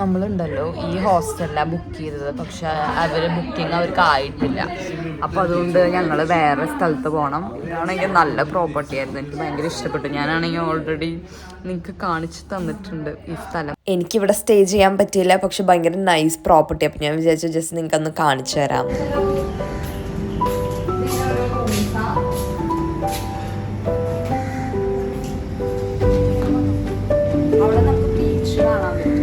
നമ്മളുണ്ടല്ലോ ഈ ഹോസ്റ്റലിലാണ് ബുക്ക് ചെയ്തത്, പക്ഷെ ബുക്കിംഗ് അവർക്ക് ആയിട്ടില്ല. അപ്പോൾ അതുകൊണ്ട് ഞങ്ങൾ വേറെ സ്ഥലത്ത് പോകണം. ഇതാണെങ്കിൽ നല്ല പ്രോപ്പർട്ടി ആയിരുന്നു, എനിക്ക് ഭയങ്കര ഇഷ്ടപ്പെട്ടു. ഞാനാണെങ്കിൽ ഓൾറെഡി നിങ്ങൾക്ക് കാണിച്ചു തന്നിട്ടുണ്ട് ഈ സ്ഥലം. എനിക്കിവിടെ സ്റ്റേ ചെയ്യാൻ പറ്റിയില്ല, പക്ഷെ ഭയങ്കര നൈസ് പ്രോപ്പർട്ടി. അപ്പം ഞാൻ വിചാരിച്ചു ജസ്റ്റ് നിങ്ങൾക്ക് ഒന്ന് കാണിച്ചു തരാം. അവിടെ നമുക്ക് ബീച്ച് കാണാൻ പറ്റും.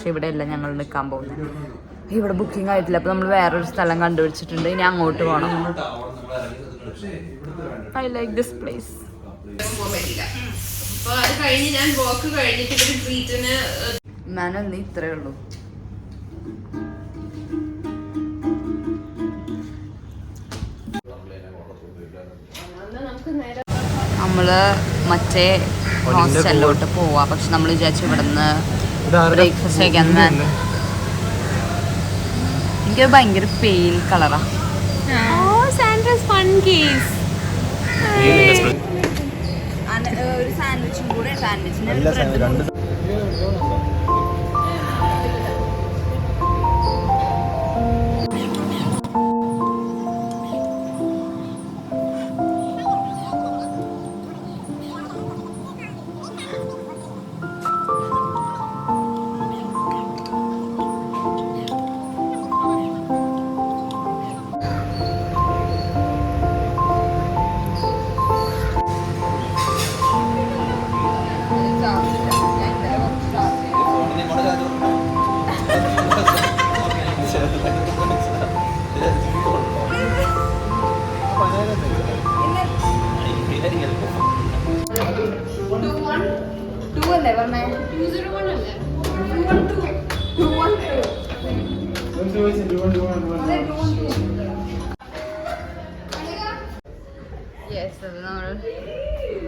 ഇവിടെ അല്ല ഞങ്ങൾ നിൽക്കാൻ പോകുന്നത്. ഇവിടെ ബുക്കിംഗ് ആയിട്ടില്ല. അപ്പോൾ നമ്മൾ വേറൊരു സ്ഥലം കണ്ടുപിടിച്ചിട്ടുണ്ട്. ഇനി അങ്ങോട്ട് പോകണം. I like this place. മാനൊന്ന് ഇത്രയേ ഉള്ളൂ. നമ്മള് മറ്റേ ഹോസ്റ്റലിലോട്ട് പോവാ. പക്ഷെ നമ്മൾ വിചാരിച്ചു ഇവിടുന്ന് ബ്രേക്ക്ഫാസ്റ്റ് കഴിക്കാൻ. എനിക്ക് ഭയങ്കര പെയിൽ കളറാ. ഒരു സാൻഡ്വിച്ചും കൂടെ. സാൻഡ്വിച്ചിന്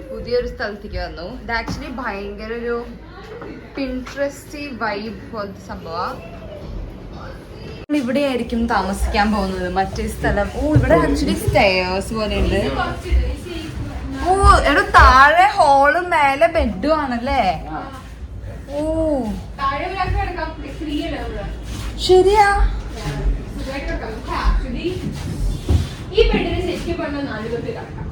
പുതിയൊരു സ്ഥലത്തേക്ക് വന്നു. ഇത് ആക്ച്വലി ഭയങ്കര ഒരു പിൻട്രസ്റ്റി വൈബ് പോലത്തെ സംഭവം. ഇവിടെ ആയിരിക്കും താമസിക്കാൻ പോകുന്നത്. മറ്റേ സ്ഥലം ഇവിടെ ആക്ച്വലി സ്റ്റെയർസ് പോലെ ഉണ്ട്. എടോ താഴെ ഹോളും മേലെ ബെഡും ആണല്ലേ. ശരിയാ. ഈ ബെഡിന് ശരിക്കും പറഞ്ഞാൽ 4 പേർക്ക് കിടക്കാം.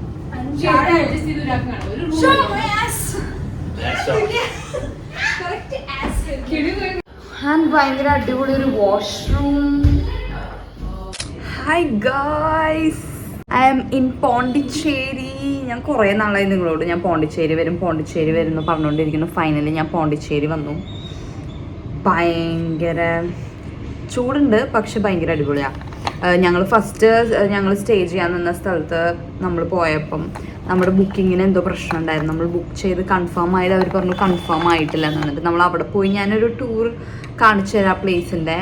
ഭയങ്കര അടിപൊളി ഒരു washroom. Hi guys, I am in Pondicherry. ഞാൻ കുറേ നാളായി നിങ്ങളോട് ഞാൻ പോണ്ടിച്ചേരി വരും എന്ന് പറഞ്ഞുകൊണ്ടിരിക്കുന്നു. ഫൈനലി ഞാൻ പോണ്ടിച്ചേരി വന്നു. ഭയങ്കര ചൂടുണ്ട്, പക്ഷെ ഭയങ്കര അടിപൊളിയാണ്. ഞങ്ങൾ സ്റ്റേ ചെയ്യാൻ നിന്ന സ്ഥലത്ത് നമ്മൾ പോയപ്പം നമ്മുടെ ബുക്കിങ്ങിന് എന്തോ പ്രശ്നം ഉണ്ടായിരുന്നു. നമ്മൾ ബുക്ക് ചെയ്ത് കൺഫേം ആയത് അവർ പറഞ്ഞു കൺഫേം ആയിട്ടില്ല എന്ന് പറഞ്ഞിട്ട് നമ്മൾ അവിടെ പോയി ഞാനൊരു ടൂർ കാണിച്ചു തരാം ആ പ്ലേസിൻ്റെ.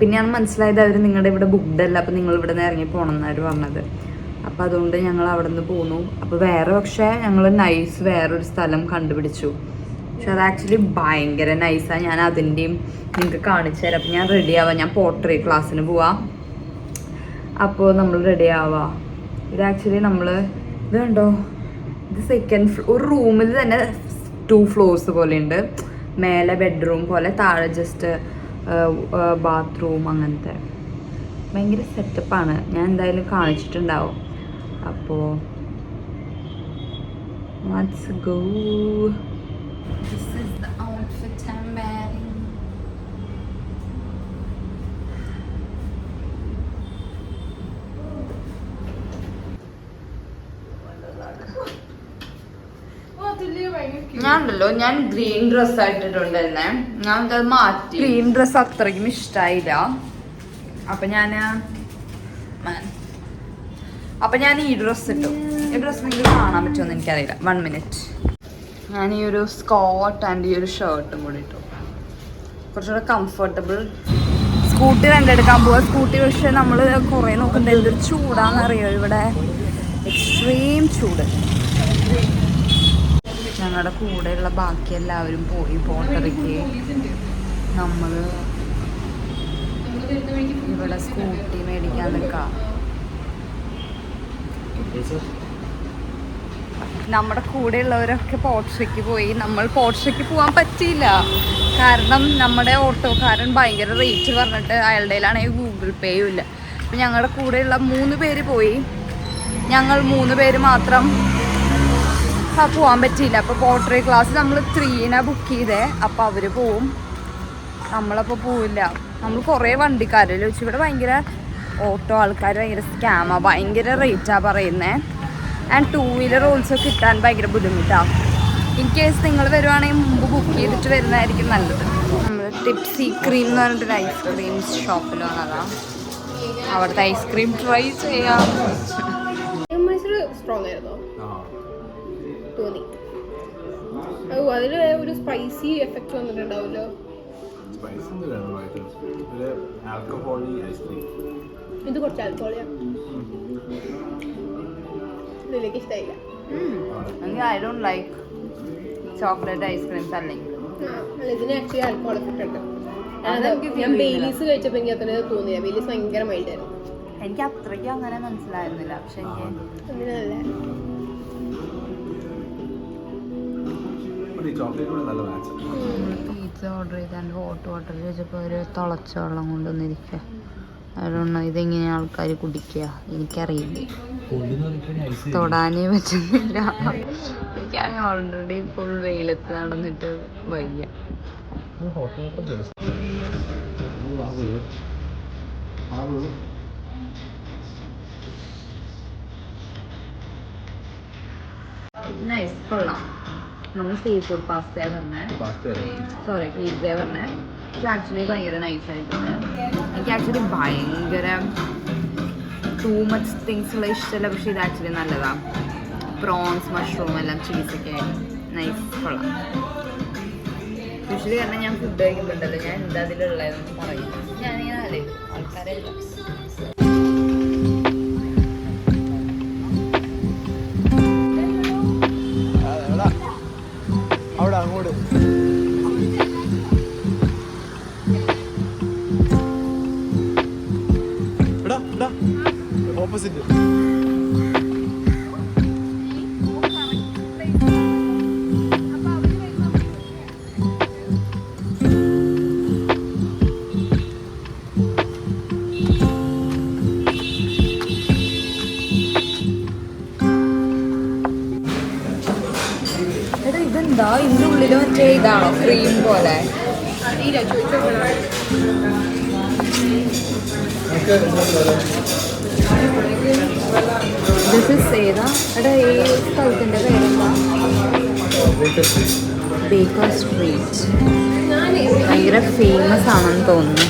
പിന്നെയാണ് മനസ്സിലായത് അവർ നിങ്ങളുടെ ഇവിടെ ബുക്ക്ഡ് അല്ല, അപ്പോൾ നിങ്ങൾ ഇവിടെ നിന്ന് ഇറങ്ങി പോകണം എന്നാണ് പറഞ്ഞത്. അപ്പോൾ അതുകൊണ്ട് ഞങ്ങൾ അവിടെ നിന്ന് പോന്നു. അപ്പോൾ പക്ഷേ ഞങ്ങൾ വേറൊരു സ്ഥലം കണ്ടുപിടിച്ചു. പക്ഷെ അത് ആക്ച്വലി ഭയങ്കര നൈസാണ്. ഞാൻ അതിൻ്റെയും നിങ്ങൾക്ക് കാണിച്ചു തരാം. അപ്പം ഞാൻ റെഡി ആവാം, ഞാൻ പോട്ടറി ക്ലാസ്സിന് പോവാം. അപ്പോൾ നമ്മൾ റെഡി ആവാം. ഇത് ആക്ച്വലി നമ്മൾ ഇത് കണ്ടോ, ഇത് ഒരു റൂമിൽ തന്നെ 2 ഫ്ലോർസ് പോലെ ഉണ്ട്. മേലെ ബെഡ്റൂം പോലെ, താഴെ ജസ്റ്റ് ബാത്റൂം, അങ്ങനത്തെ ഭയങ്കര സെറ്റപ്പാണ്. ഞാൻ എന്തായാലും കാണിച്ചിട്ടുണ്ടാവും. അപ്പോൾ let's go. This is the outfit I'm wearing. ഞാൻ ഗ്രീൻ ഡ്രസ് ആയിട്ടിട്ടുണ്ടായിരുന്നേ. ഞാൻ അത് മാറ്റി. ഗ്രീൻ ഡ്രസ് അത്രയ്ക്കും ഇഷ്ടായില്ല. അപ്പൊ ഞാൻ ഈ ഡ്രസ് ഇട്ടു. ഈ ഡ്രസ് നിങ്ങൾക്ക് കാണാൻ പറ്റുമെന്ന് എനിക്കറിയില്ല. 1 മിനിറ്റ്. ഞാൻ ഈ ഒരു സ്കോട്ട് ആൻഡ് ഈ ഒരു ഷർട്ടും കൂടി ഇട്ടു. കുറച്ചുകൂടെ കംഫർട്ടബിൾ. സ്കൂട്ടി രണ്ടെടുക്കാൻ പോവാ. സ്കൂട്ടി പക്ഷെ നമ്മൾ കുറേ നോക്കുന്നത് എന്തൊരു ചൂടാണെന്നറിയോ ഇവിടെ. എക്സ്ട്രീം ചൂട്. ഞങ്ങളുടെ കൂടെയുള്ള ബാക്കി എല്ലാവരും പോയി പോട്ടറിക്ക്. നമ്മൾ ഇവിടെ സ്കൂട്ടി മേടിക്കാൻ നിൽക്കാം. നമ്മുടെ കൂടെയുള്ളവരൊക്കെ പോർട്രയ്ക്ക് പോയി. നമ്മൾ പോർട്രയ്ക്ക് പോകാൻ പറ്റിയില്ല, കാരണം നമ്മുടെ ഓട്ടോക്കാരൻ ഭയങ്കര റേറ്റ് പറഞ്ഞിട്ട് അയാളുടെ കയ്യിലാണെങ്കിൽ ഗൂഗിൾ പേയും ഇല്ല. അപ്പം ഞങ്ങളുടെ കൂടെയുള്ള 3 പേര് പോയി. ഞങ്ങൾ 3 പേര് മാത്രം പോകാൻ പറ്റിയില്ല. അപ്പോൾ പോർട്രേ ക്ലാസ് നമ്മൾ 3നെ ബുക്ക് ചെയ്തേ. അപ്പോൾ അവർ പോവും, നമ്മളപ്പോൾ പോവില്ല. നമ്മൾ കുറേ വണ്ടിക്കാരിൽ വെച്ച് ഇവിടെ ഭയങ്കര ഓട്ടോ ആൾക്കാർ ഭയങ്കര സ്കാമാണ്, ഭയങ്കര റേറ്റാണ് പറയുന്നത്. ആൻഡ് 2 വീലർ ഓൾസോ കിട്ടാൻ ഭയങ്കര ബുദ്ധിമുട്ടാണ്. ഇൻ കേസ് നിങ്ങൾ വരുവാണെങ്കിൽ മുമ്പ് ബുക്ക് ചെയ്തിട്ട് വരുന്നതായിരിക്കും നല്ലത്. നമ്മൾ ടിപ്സി ക്രീം എന്ന് പറഞ്ഞിട്ടൊരു ഐസ്ക്രീം ഷോപ്പിൽ വന്നതാണ്. അവിടുത്തെ ഐസ്ക്രീം ട്രൈ ചെയ്യാം. സ്ട്രോങ് ആയിരുന്നോ തോന്നി? അതിൽ ഒരു സ്പൈസി എഫക്റ്റ് വന്നിട്ടുണ്ടാവുമല്ലോ. ഇത് കുറച്ച് ആൽക്കഹോളിയാ. ഇതിലേക്ക് ഇഷ്ടമായില്ല. I don't like chocolate ice creams. അല്ലെങ്കിൽ അല്ല, ഇതിന് ആക്ച്വലി ആൽക്കഹോൾ എഫക്റ്റ് ഉണ്ട്. ഞാൻ ബെയിലീസ് കഴിച്ചപ്പോൾ എനിക്ക് അത്ര തോന്നിയില്ല. ബെയിലീസ് ഭയങ്കര മൈൽഡ് ആയിരുന്നു. എനിക്ക് അത്രയ്ക്കും അങ്ങനെ മനസ്സിലായിരുന്നില്ല. പക്ഷെ അതിനല്ലേ പിസ്സ ഓർഡർ ചെയ്താൽ ഹോട്ട് വാട്ടർ ചോദിച്ചപ്പോൾ ഒരു തിളച്ച വെള്ളം കൊണ്ടുവന്നിരിക്കുക. അതുകൊണ്ട് ഇതെങ്ങനെയാണ് ആൾക്കാർ കുടിക്കുക എനിക്കറിയില്ല. തൊടാനേ പറ്റുന്നില്ല. എനിക്കാണെങ്കിൽ ഓൾറെഡി ഫുൾ വെയിലത്ത് നടന്നിട്ട് വയ്യ. നൈസ്, കൊള്ളാം. നമ്മൾ സീ ഫുഡ് പാസ്ത പറഞ്ഞേ, സോറി പിസ്സ പറഞ്ഞേ. പക്ഷെ ആക്ച്വലി ഭയങ്കര നൈസായിട്ടുണ്ട്. എനിക്ക് ആക്ച്വലി ഭയങ്കര ടൂ മച്ച് തിങ്സ് ഉള്ള ഇഷ്ടമല്ല. പക്ഷെ ഇത് ആക്ച്വലി നല്ലതാണ്. പ്രോൺസ്, മഷ്റൂം എല്ലാം ചീസൊക്കെ നൈസ്, കൊള്ളാം. യൂഷ്വലി കാരണം ഞാൻ ഫുഡ് കഴിക്കുമ്പോണ്ടല്ലോ ഞാൻ എന്താ അതിലുള്ളതെന്ന് പറയും. ഞാനിങ്ങനെ ആലോചിക്കും ആൾക്കാരെല്ലാം. അവിടെ അങ്ങോട്ട് ഓപ്പോസിറ്റ്. ഇതെന്താ ഇതിൻ്റെ ഉള്ളിൽ മറ്റേ ഇതാണോ ക്രീം പോലെ? ഏതാ എടാ ഈ സ്ഥലത്തിൻ്റെ പേരെന്താ? Baker street. ഭയങ്കര ഫേമസ് ആണെന്ന് തോന്നുന്നു.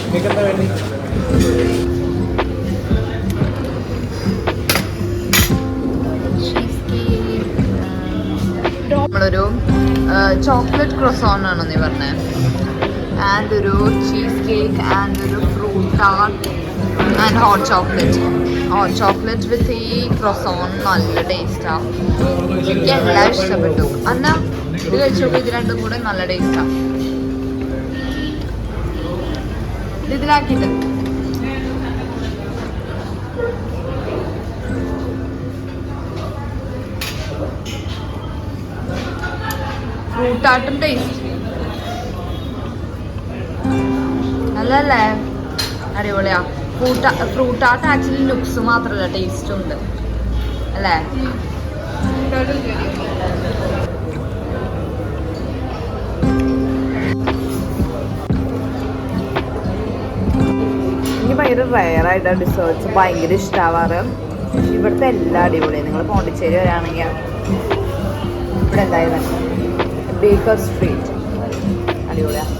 നമ്മളൊരു ചോക്ലേറ്റ് ക്രോസോൺ ആണോ നീ പറഞ്ഞത്? ആൻഡ് ഒരു ചീസ് കേക്ക് ആൻഡ് ഒരു fruit tart and hot chocolate വിത്ത് ഈ ക്രോസോൺ നല്ല ടേസ്റ്റാണ്. എനിക്ക് എല്ലാം ഇഷ്ടപ്പെട്ടു. എന്നാൽ ഇത് കഴിച്ചോളൂ, ഇത് രണ്ടും കൂടെ നല്ല ടേസ്റ്റാണ്. ഇതിലാക്കിയിട്ട് ഫ്രൂട്ടാട്ടും ടേസ്റ്റ് നല്ലല്ലേ, അടിപൊളിയാ. ഫ്രൂട്ടാട്ട് ആക്ച്വലി ലുക്സ് മാത്രമല്ല ടേസ്റ്റും ഉണ്ട് അല്ലേ. എനിക്ക് ഭയങ്കര റയറായിട്ടാണ് ഡിസേർട്ട്സ് ഭയങ്കര ഇഷ്ടമാവാറ്. ഇവിടുത്തെ എല്ലാ അടിപൊളിയാണ്. നിങ്ങൾ പോണ്ടിച്ചേരി വരികയാണെങ്കിൽ ഇവിടെ എന്തായാലും ബേക്കർ സ്ട്രീറ്റ് അടിപൊളിയാണ്.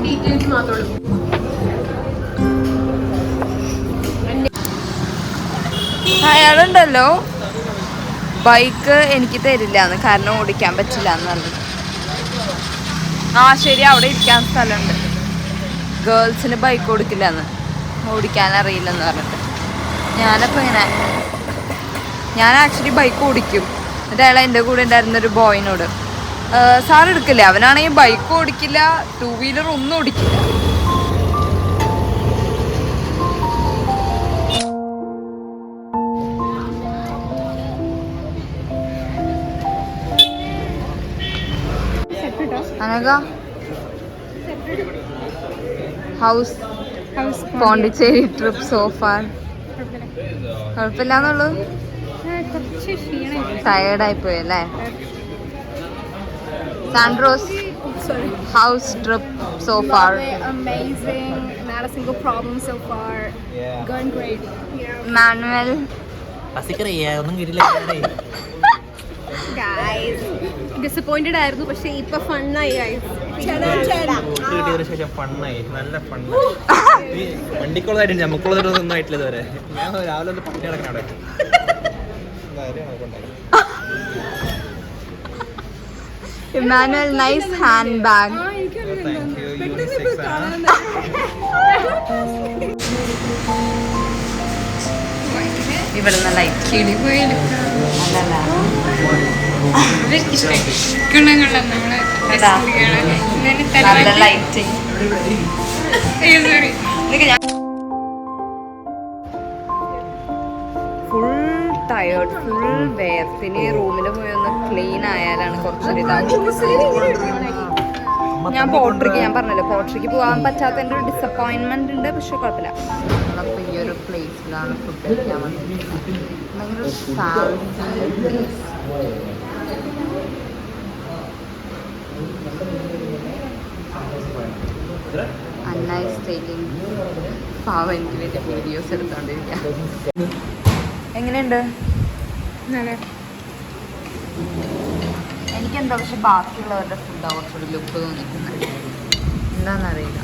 ഡീറ്റെയിൽസ് മാത്രമേ ഉള്ളൂ. അയാളുണ്ടല്ലോ ബൈക്ക് എനിക്ക് തരില്ലാന്ന്, കാരണം ഓടിക്കാൻ പറ്റില്ല എന്ന് പറഞ്ഞു. ആ ശരി, അവിടെ ഇരിക്കാൻ സ്ഥലമുണ്ട്. ഗേൾസിന് ബൈക്ക് ഓടിക്കില്ലെന്ന്, ഓടിക്കാൻ അറിയില്ലെന്ന് പറഞ്ഞിട്ട്. ഞാനപ്പോൾ ഇങ്ങനെ ഞാൻ ആക്ച്വലി ബൈക്ക് ഓടിക്കും. എന്നിട്ട് അയാൾ എൻ്റെ കൂടെ ഉണ്ടായിരുന്നൊരു ബോയിനോട് സാർ എടുക്കില്ല, അവനാണെങ്കിൽ ബൈക്ക് ഓടിക്കില്ല, 2 വീലർ ഒന്നും ഓടിക്കില്ല. അനക ഹൗസ് പോണ്ടിച്ചേരി ട്രിപ്പ് സോഫാർ കുഴപ്പമില്ലാന്നുള്ളൂ. ടയേർഡായി പോയി അല്ലേ. Sandro's house trip so far amazing, not a single problem so far. Going great. Manuel Guys, disappointed ആയിരുന്നു, പക്ഷേ ഇപ്പൊ ഫണ്ണായി ഗൈസ്. ശേഷം ഫണ്ണായി, നല്ല ഫണ്ണായി. വണ്ടിക്കുള്ളതായിട്ട് നമുക്കുള്ളതൊന്നും ആയിട്ടില്ല ഇതുവരെ. ഞാൻ രാവിലെ ഒന്ന് പട്ടി കിടക്കണം അവിടെ. Emmanuel nice hand bag. ഇവിടുന്ന് ലൈറ്റ് കിളി പോയാലും നല്ല ലൈറ്റിങ്. ഫുൾ ടയേർഡ്, ഫുൾ വേർത്തിന് റൂമിൽ പോയി ഒന്ന് ക്ലീൻ ആയാലാണ് കുറച്ചൊരു ഇതാകും. ഞാൻ പോട്രിക്ക്, ഞാൻ പറഞ്ഞല്ലോ പോട്രിക്ക് പോകാൻ പറ്റാത്തതിൻ്റെ ഒരു ഡിസപ്പോയിൻമെന്റ് ഉണ്ട്, പക്ഷെ കുഴപ്പമില്ല. നമ്മളപ്പോൾ ഈ ഒരു പ്ലേസിലാണ് ഫുഡ് കഴിക്കാൻ വന്നിരിക്കുന്നത്. ഭയങ്കര അന്നൈസ് ടേക്കിംഗ് പാവം എനിക്ക് വേണ്ടി വീഡിയോസ് എടുത്തോണ്ടിരിക്കാം. എങ്ങനെയുണ്ട്? എനിക്കെന്താ പക്ഷെ ബാക്കിയുള്ളവരുടെ ഫുഡാണ് കുറച്ചുകൂടി ലുക്ക് തോന്നിക്കുന്നത്, എന്താണെന്നറിയില്ല.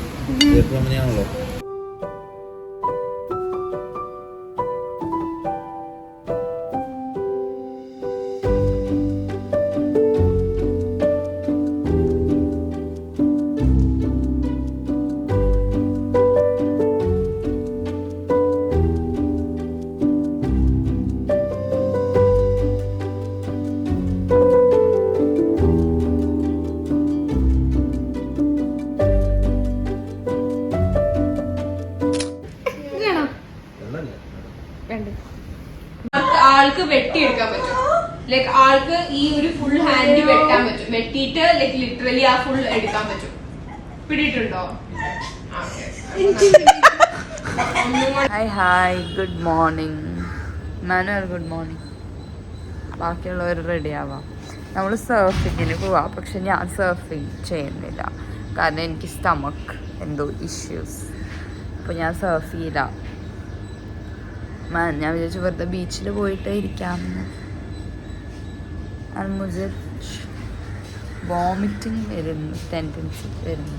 ആൾക്ക് വെട്ടിയെടുക്കാൻ പറ്റും. ലൈക്ക് ആൾക്ക് ഈ ഒരു ഫുൾ ഹാൻഡ് വെട്ടാൻ പറ്റും. വെട്ടിയിട്ട് ലൈക്ക് ലിറ്ററലി ആ ഫുൾ എടുക്കാൻ പറ്റും. പിടിയിട്ടുണ്ടോ? Hi good morning Manuel, good morning. ബാക്കിയുള്ളവർ റെഡി ആവാം. നമ്മൾ സർഫിങ്ങിന് പോവാം, പക്ഷെ ഞാൻ സർഫിങ് ചെയ്യുന്നില്ല കാരണം എനിക്ക് സ്റ്റമക്ക് എന്തോ ഇഷ്യൂസ്. അപ്പോൾ ഞാൻ സർഫ് ചെയ്യില്ല. ഞാൻ വിചാരിച്ചു വെറുതെ ബീച്ചിൽ പോയിട്ട് ഇരിക്കാമെന്ന്. മുझे വോമിറ്റിംഗ് വരുന്നു, ടെൻഡൻസി വരുന്നു.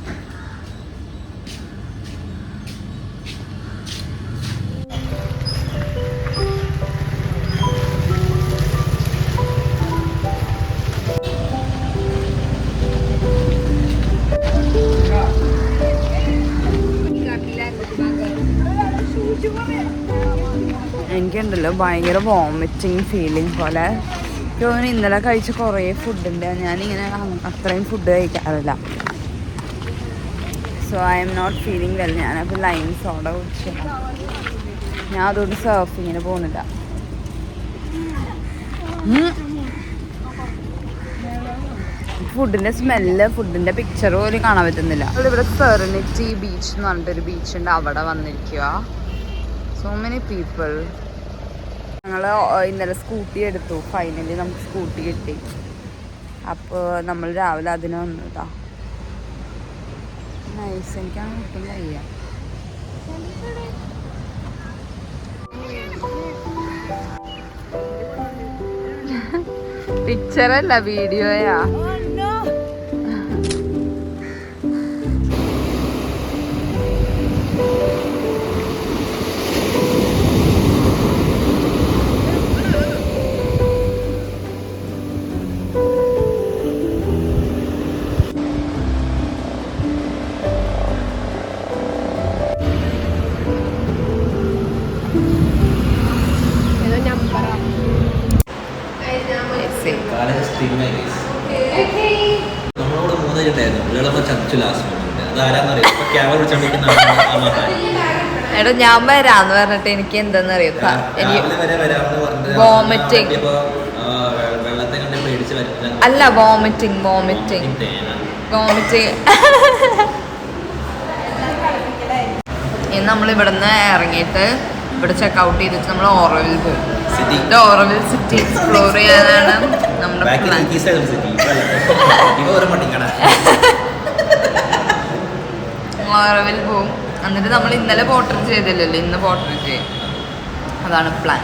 എനിക്കുണ്ടല്ലോ ഭയങ്കര വോമിറ്റിങ് ഫീലിംഗ് പോലെ. തോന്നുന്നു ഇന്നലെ കഴിച്ച കുറേ ഫുഡുണ്ട്. ഞാനിങ്ങനെ അത്രയും ഫുഡ് കഴിക്കാറില്ല. So I am not feeling well. ഞാനപ്പോൾ ലൈം സോഡ കുടിച്ചു. ഞാൻ അതുകൊണ്ട് സർഫിങ്ങിന് പോകുന്നില്ല. ഫുഡിൻ്റെ സ്മെല്ല്, ഫുഡിൻ്റെ പിക്ചർ പോലും കാണാൻ പറ്റുന്നില്ല. ഇവിടെ സെറനിറ്റി ബീച്ച് എന്ന് പറഞ്ഞിട്ടൊരു ബീച്ചുണ്ട്. അവിടെ വന്നിരിക്കുക. So many people. ഞങ്ങൾ ഇന്നലെ സ്കൂട്ടി എടുത്തു. ഫൈനലി നമുക്ക് സ്കൂട്ടി കിട്ടി. അപ്പോൾ നമ്മൾ രാവിലെ അതിന് വന്നതാ. നൈസ്. എനിക്കാണ് ഒട്ടും വയ്യ. പിക്ചറല്ല, വീഡിയോയാ. നമ്മളോട് 3 ഉണ്ടായിരുന്നു. Ilama ചച്ചു last moment. അത് ആരാന്നറിയാം? ക്യാമറ പിടിച്ചോണ്ടിരിക്കുന്ന എടാ ഞാൻ വരാന്ന് പറഞ്ഞിട്ട് എനിക്ക് എന്താന്നറിയോ, വോമിറ്റിങ്. വെള്ളത്തെ കണ്ട് പേടിച്ച് വരത്തില്ല. അല്ല, വോമിറ്റിങ്. നമ്മൾ ഇവിടുന്ന് ഇറങ്ങിയിട്ട് ഇവിടെ ചെക്കൗട്ട് ചെയ്തിട്ട് നമ്മൾ ഓറോവിൽ പോകും. ഓറോവിൽ സിറ്റി എക്സ്പ്ലോർ ചെയ്യാനാണ് നമ്മുടെ പ്ലാൻ. ഓറോവിൽ പോകും. എന്നിട്ട് നമ്മൾ ഇന്നലെ പോർട്രേറ്റ് ചെയ്തില്ലല്ലോ, ഇന്ന് പോർട്രേറ്റ് ചെയ്യും. അതാണ് പ്ലാൻ.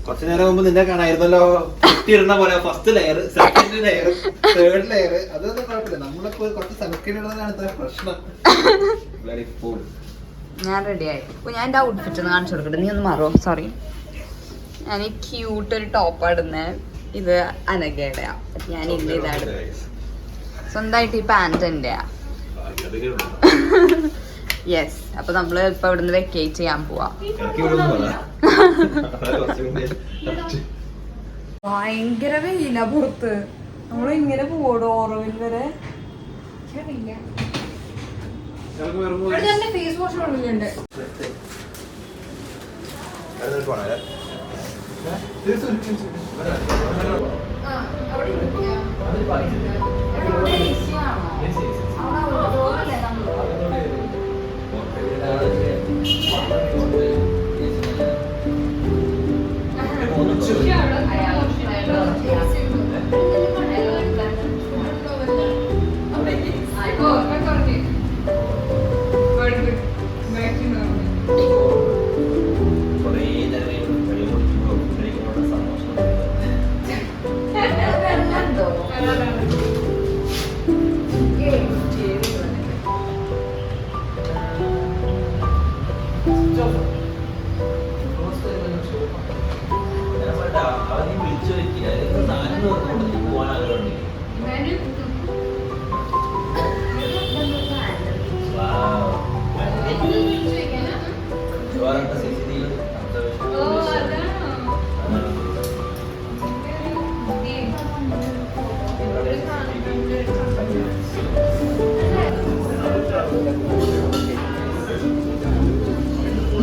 കുറച്ചു നേരം മുമ്പ് നിന്നെ കാണായിരുന്നല്ലോ ഇടുന്ന പോലെ. First layer, second layer, third layer. അതൊന്നും കുഴപ്പമില്ല. നമ്മളൊക്കെ കുറച്ച് സൺസ്ക്രീൻ ഇടുന്നതാണ് ഇത്ര പ്രശ്നം. ഞാൻ റെഡിയായി. അപ്പോൾ ഞാൻ എൻ്റെ ഔട്ട്ഫിറ്റ് ഒന്ന് കാണിച്ചു കൊടുക്കട്ടെ. നീ ഒന്ന് മാറോ. സോറി. ഞാൻ ഈ ക്യൂട്ട് ഒരു ടോപ്പാണ് ഇടുന്നത്. ഇത് അനഘയുടെയാ. ഞാൻ ഇന്ന് ഇതാണ് സ്വന്തമായിട്ട്. ഈ പാൻറ് എൻ്റെയാ. യെസ്. അപ്പൊ നമ്മള് ഇപ്പൊ ഇവിടുന്ന് വെക്കേറ്റ് ചെയ്യാൻ പോവാ. ഭയങ്കര വെയില പുറത്ത്. നമ്മള് ഇങ്ങനെ പോടോ ഓറവിൽ വരെ. ഫേസ് വാഷ് കൊണ്ടുണ്ട്.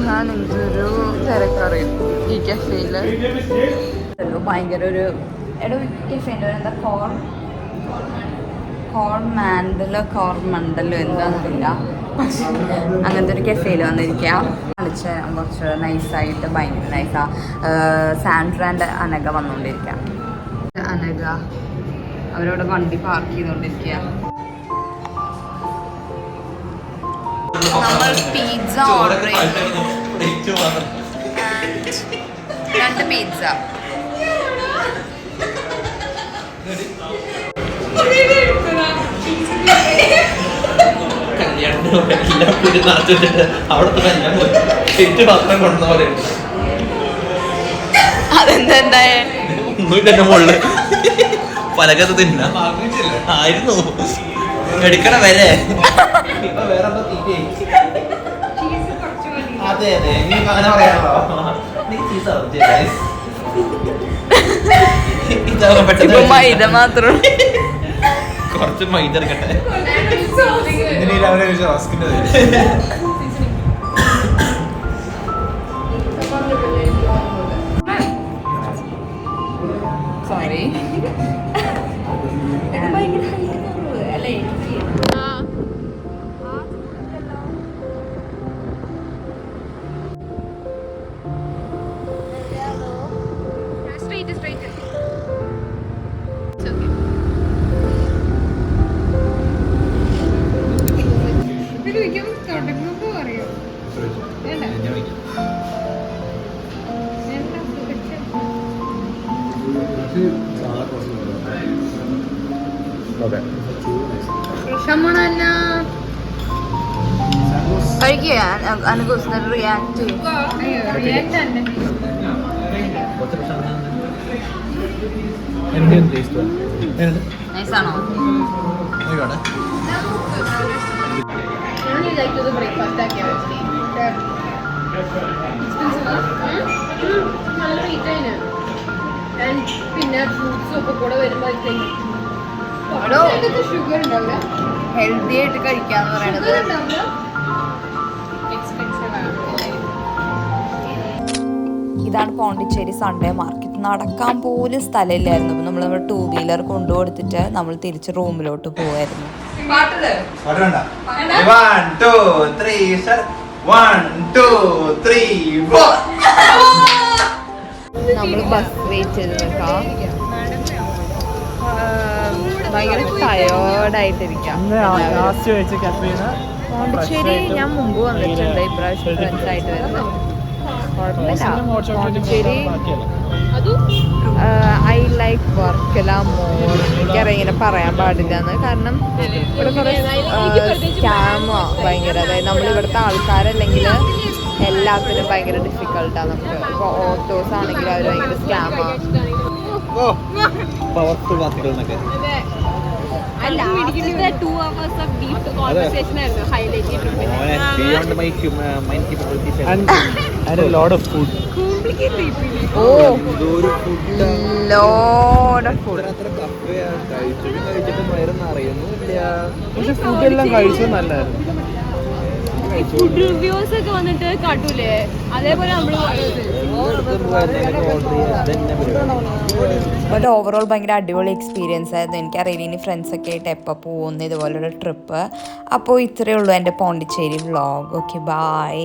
ഞാൻ എനിക്കൊരു തിരക്കറിയും ഈ കഫേയില്. ഭയങ്കര ഒരു എടോ കഫേൻ്റെ എന്താ കോർമണ്ടലോ എന്താണെന്നറിയില്ല. പക്ഷെ അങ്ങനത്തെ ഒരു കഫേയിൽ വന്നിരിക്കുക. കളിച്ച് കുറച്ച് നൈസായിട്ട് ഭയങ്കര നൈസാ. സാൻഡ്രാൻഡ് അനഘ വന്നുകൊണ്ടിരിക്കുക. അനഘ അവരവിടെ വണ്ടി പാർക്ക് ചെയ്തുകൊണ്ടിരിക്കുക. നമ്മൾ പിസ്സ ഓർഡർ ചെയ്തു. 2 പിസ്സ. അതെന്താ മുകളില് പലകത്ത് തിന്ന ആയിരുന്നു എടുക്കണ വരെ ഇപ്പൊ വേറെ എന്തോ തീറ്റയായി. അതെ അതെ നീ അങ്ങനെ പറയാമോ? നീ ചീസ് ഇപ്പൊ മൈദ മാത്രം. കുറച്ച് മൈദ എടുക്കട്ടെ. Sorry. Straight. Come on, Anna. കഴിക്കുക അനുഭവിച്ച റിയാക്ട് ചെയ്യും. നൈസാണോ? I only like to do breakfast actually. നല്ല റേറ്റാണ്. And പിന്നെ ഫ്രൂട്ട്സ് ഒക്കെ കൂടെ വരുമ്പോഴത്തേക്ക് ഷുഗർ ഉണ്ടാവില്ല. ഹെൽത്തി ആയിട്ട് കഴിക്കാന്ന് പറയണത്. ഷുഗർ ഉണ്ടാവില്ല. എക്സ്പെൻസീവ് ആണ്. ഇതാണ് പോണ്ടിച്ചേരി സൺഡേ മാർക്കറ്റ്. നടക്കാൻ പോലും സ്ഥലമില്ലായിരുന്നു. അപ്പം നമ്മൾ 2 വീലർ കൊണ്ടുകൊടുത്തിട്ട് നമ്മൾ തിരിച്ച് റൂമിലോട്ട് പോവായിരുന്നു. പാട്ടില് 1 2 3 1 2 3 4. നമ്മൾ ബസ് വെയിറ്റ് ചെയ്ത് നിൽക്കാം. ഭയങ്കര ടയേർഡായിട്ടിരിക്കാം. പോണ്ടിച്ചേരി ഞാൻ മുമ്പ് വന്നിട്ടുണ്ട്. ഇപ്രാവശ്യം ഫ്രണ്ട്സ് ആയിട്ട് വരുന്നത് കുഴപ്പമില്ല. Pondicherry I like Varkala more. എനിക്കറിയാം ഇങ്ങനെ പറയാൻ പാടില്ല എന്ന്. കാരണം ഇവിടെ കുറേ സ്കാമാ ഭയങ്കര. അതായത് നമ്മൾ ഇവിടുത്തെ ആൾക്കാരല്ലെങ്കിൽ എല്ലാത്തിനും ഭയങ്കര ഡിഫിക്കൽട്ടാണ് നമുക്ക്. ഇപ്പോൾ ഓട്ടോസ് ആണെങ്കിലും അവർ ഭയങ്കര സ്കാമാ. പവർഫുൾ വാക്കുകൾ എന്നൊക്കെ. ലാസ്റ്റത്തെ 2 hours of deep conversation ആയിരുന്നു ഹൈലൈറ്റ് ചെയ്തിട്ടുണ്ട്. Beyond my mind capabilities. And a lot of food. A load of food. അത്ര കഫേ കഴിച്ചിട്ട് വയറൊന്നും അറിയുന്നില്ല. പക്ഷെ ഫുഡെല്ലാം കഴിച്ചത് നല്ലതായിരുന്നു. ഫുഡ് റിവ്യൂസ് ഒക്കെ വന്നിട്ട് കാട്ടൂലേ, അതേപോലെ നമ്മള് ബട്ട് ഓവറോൾ ഭയങ്കര അടിപൊളി എക്സ്പീരിയൻസ് ആയിരുന്നു. എനിക്കറിയില്ല ഇനി ഫ്രണ്ട്സൊക്കെ ആയിട്ട് എപ്പോൾ പോകുന്നു ഇതുപോലൊരു ട്രിപ്പ്. അപ്പോൾ ഇത്രയേ ഉള്ളൂ എൻ്റെ പോണ്ടിച്ചേരി വ്ളോഗ്. Okay, by.